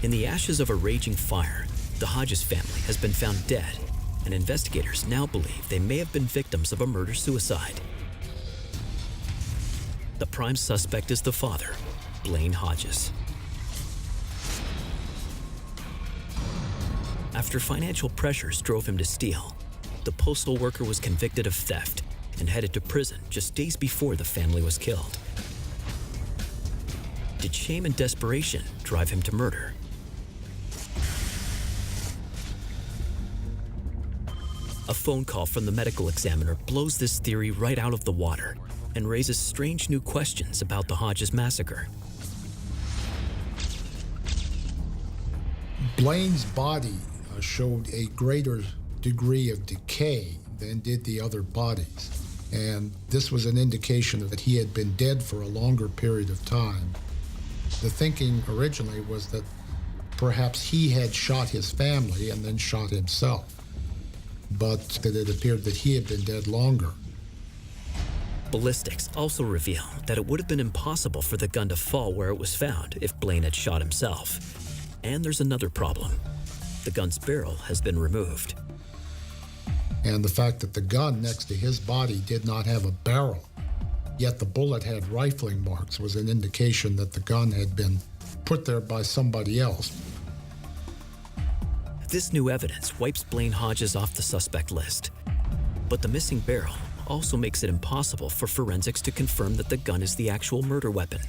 In the ashes of a raging fire, the Hodges family has been found dead, and investigators now believe they may have been victims of a murder-suicide. The prime suspect is the father, Blaine Hodges. After financial pressures drove him to steal, the postal worker was convicted of theft and headed to prison just days before the family was killed. Did shame and desperation drive him to murder? A phone call from the medical examiner blows this theory right out of the water and raises strange new questions about the Hodges massacre. Blaine's body showed a greater degree of decay than did the other bodies. And this was an indication that he had been dead for a longer period of time. The thinking originally was that perhaps he had shot his family and then shot himself, but that it appeared that he had been dead longer. Ballistics also reveal that it would have been impossible for the gun to fall where it was found if Blaine had shot himself. And there's another problem. The gun's barrel has been removed. And the fact that the gun next to his body did not have a barrel, yet the bullet had rifling marks, was an indication that the gun had been put there by somebody else. This new evidence wipes Blaine Hodges off the suspect list. But the missing barrel also makes it impossible for forensics to confirm that the gun is the actual murder weapon.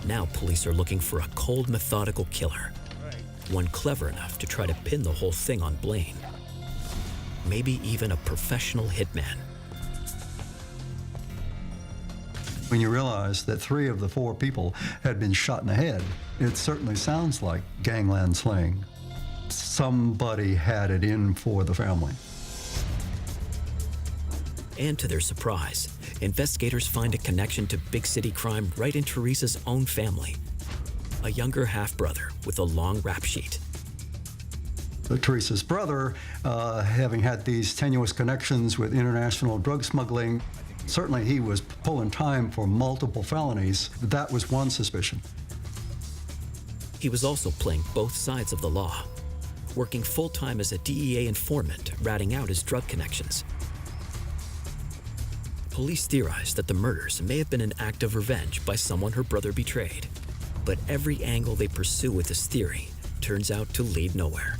Now police are looking for a cold, methodical killer, one clever enough to try to pin the whole thing on Blaine. Maybe even a professional hitman. When you realize that 3 of the 4 people had been shot in the head, it certainly sounds like gangland slaying. Somebody had it in for the family. And to their surprise, investigators find a connection to big city crime right in Teresa's own family. A younger half-brother with a long rap sheet. Teresa's brother, having had these tenuous connections with international drug smuggling, certainly he was pulling time for multiple felonies. That was one suspicion. He was also playing both sides of the law, working full-time as a DEA informant, ratting out his drug connections. Police theorize that the murders may have been an act of revenge by someone her brother betrayed. But every angle they pursue with this theory turns out to lead nowhere.